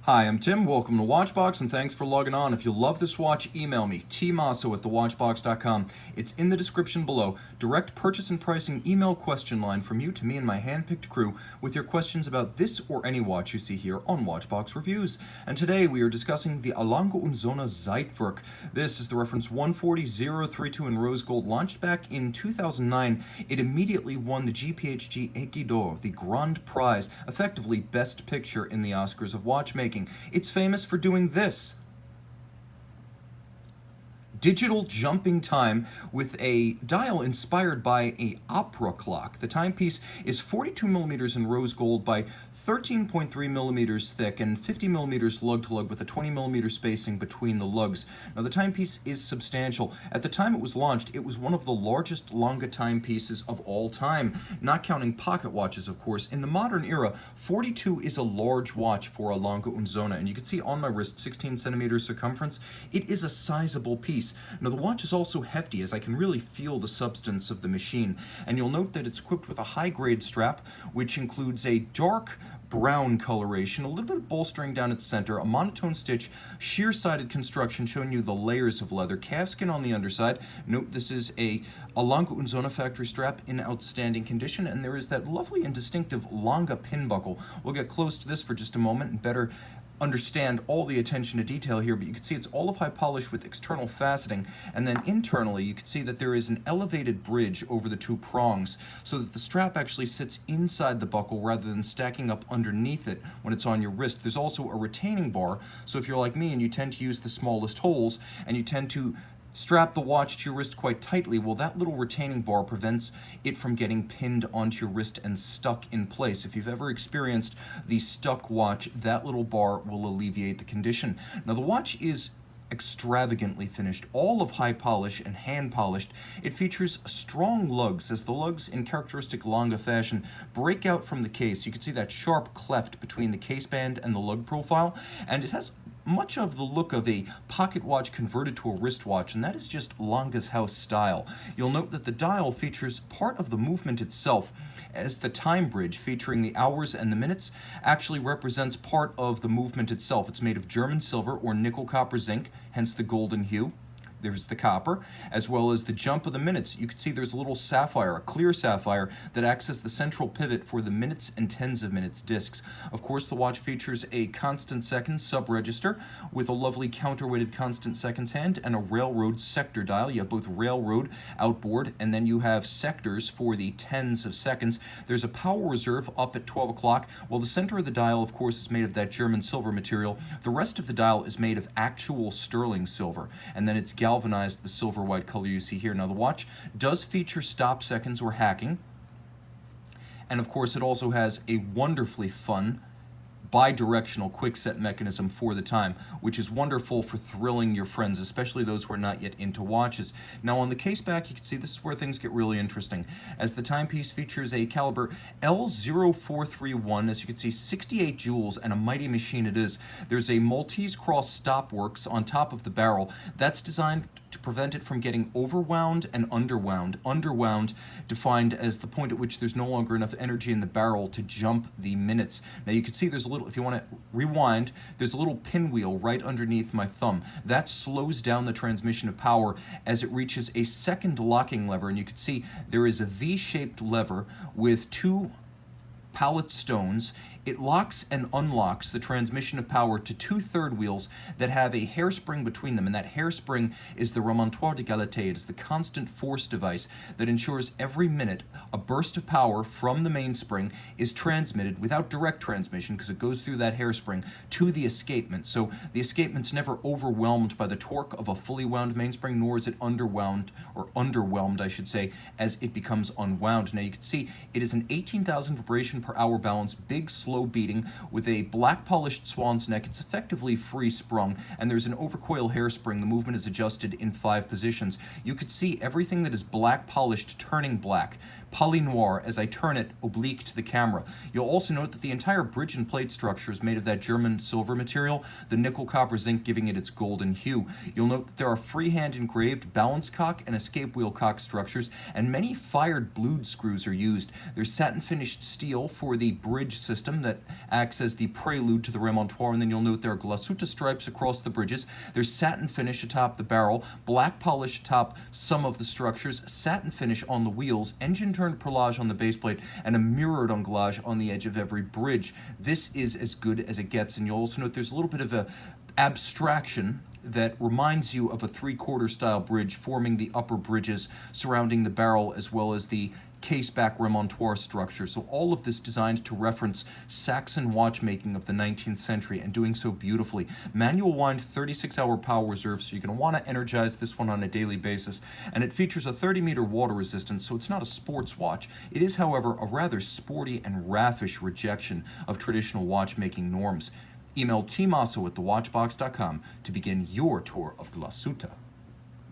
Hi, I'm Tim. Welcome to Watchbox, and thanks for logging on. If you love this watch, email me, tmosso at thewatchbox.com. It's in the description below. Direct purchase and pricing email question line from you to me and my hand-picked crew with your questions about this or any watch you see here on Watchbox Reviews. And today we are discussing the Lange Sohne Zeitwerk. This is the reference 140.032 in rose gold. Launched back in 2009, it immediately won the GPHG Aiguille d'Or, the Grand Prize, effectively Best Picture in the Oscars of watchmaking. It's famous for doing this. Digital jumping time with a dial inspired by an opera clock. The timepiece is 42 millimeters in rose gold by 13.3 millimeters thick and 50 millimeters lug to lug with a 20 millimeter spacing between the lugs. Now the timepiece is substantial. At the time it was launched, it was one of the largest Lange timepieces of all time, not counting pocket watches, of course. In the modern era, 42 is a large watch for a Lange Sohne, and you can see on my wrist 16 centimeters circumference. It is a sizable piece. Now the watch is also hefty, as I can really feel the substance of the machine, and you'll note that it's equipped with a high-grade strap, which includes a dark brown coloration, a little bit of bolstering down its center, a monotone stitch, sheer-sided construction showing you the layers of leather, calfskin on the underside. Note this is a Lange Sohne factory strap in outstanding condition, and there is that lovely and distinctive Lange pin buckle. We'll get close to this for just a moment and better understand all the attention to detail here, but you can see it's all of high polish with external faceting, and then internally you can see that there is an elevated bridge over the two prongs so that the strap actually sits inside the buckle rather than stacking up underneath it when it's on your wrist. There's also a retaining bar, so if you're like me and you tend to use the smallest holes and you tend to strap the watch to your wrist quite tightly, well, that little retaining bar prevents it from getting pinned onto your wrist and stuck in place. If you've ever experienced the stuck watch, that little bar will alleviate the condition. Now, the watch is extravagantly finished, all of high polish and hand polished. It features strong lugs, as the lugs in characteristic Lange fashion break out from the case. You can see that sharp cleft between the case band and the lug profile, and it has much of the look of a pocket watch converted to a wristwatch, and that is just Lange's house style. You'll note that the dial features part of the movement itself, as the time bridge featuring the hours and the minutes actually represents part of the movement itself. It's made of German silver or nickel copper zinc, hence the golden hue. There's the copper, as well as the jump of the minutes. You can see there's a little sapphire, a clear sapphire, that acts as the central pivot for the minutes and tens of minutes discs. Of course, the watch features a constant seconds sub-register with a lovely counterweighted constant seconds hand and a railroad sector dial. You have both railroad, outboard, and then you have sectors for the tens of seconds. There's a power reserve up at 12 o'clock, while the center of the dial, of course, is made of that German silver material. The rest of the dial is made of actual sterling silver, and then it's galvanized the silver white color you see here. Now the watch does feature stop seconds or hacking, and of course it also has a wonderfully fun bi-directional quick-set mechanism for the time, which is wonderful for thrilling your friends, especially those who are not yet into watches. Now on the case back, you can see this is where things get really interesting, as the timepiece features a caliber L0431, as you can see, 68 jewels, and a mighty machine it is. There's a Maltese cross stopworks on top of the barrel. That's designed to prevent it from getting overwound and underwound. Underwound defined as the point at which there's no longer enough energy in the barrel to jump the minutes. Now you can see there's a little, if you want to rewind, there's a little pinwheel right underneath my thumb. That slows down the transmission of power as it reaches a second locking lever, and you can see there is a V-shaped lever with two pallet stones. It locks and unlocks the transmission of power to two third wheels that have a hairspring between them, and that hairspring is the remontoir d'égalité. It is the constant force device that ensures every minute a burst of power from the mainspring is transmitted without direct transmission, because it goes through that hairspring, to the escapement. So the escapement's never overwhelmed by the torque of a fully wound mainspring, nor is it underwound, or underwhelmed, I should say, as it becomes unwound. Now you can see it is an 18,000 vibration per hour balance, big, slow beating, with a black polished swan's neck. It's effectively free sprung, and there's an overcoil hairspring. The movement is adjusted in 5 positions. You could see everything that is black polished turning black, poly noir, as I turn it oblique to the camera. You'll also note that the entire bridge and plate structure is made of that German silver material, the nickel copper zinc giving it its golden hue. You'll note that there are freehand engraved balance cock and escape wheel cock structures, and many fired blued screws are used. There's satin finished steel for the bridge system that acts as the prelude to the remontoire, and then you'll note there are glasuta stripes across the bridges. There's satin finish atop the barrel, black polish atop some of the structures, satin finish on the wheels, engine-turned perlage on the base plate, and a mirrored anglage on the edge of every bridge. This is as good as it gets, and you'll also note there's a little bit of a abstraction that reminds you of a three-quarter style bridge forming the upper bridges surrounding the barrel, as well as the case-back remontoire structure. So all of this designed to reference Saxon watchmaking of the 19th century, and doing so beautifully. Manual wind 36-hour power reserve, so you're going to want to energize this one on a daily basis. And it features a 30-meter water resistance, so it's not a sports watch. It is, however, a rather sporty and raffish rejection of traditional watchmaking norms. Email tmosso@thewatchbox.com to begin your tour of glasuta.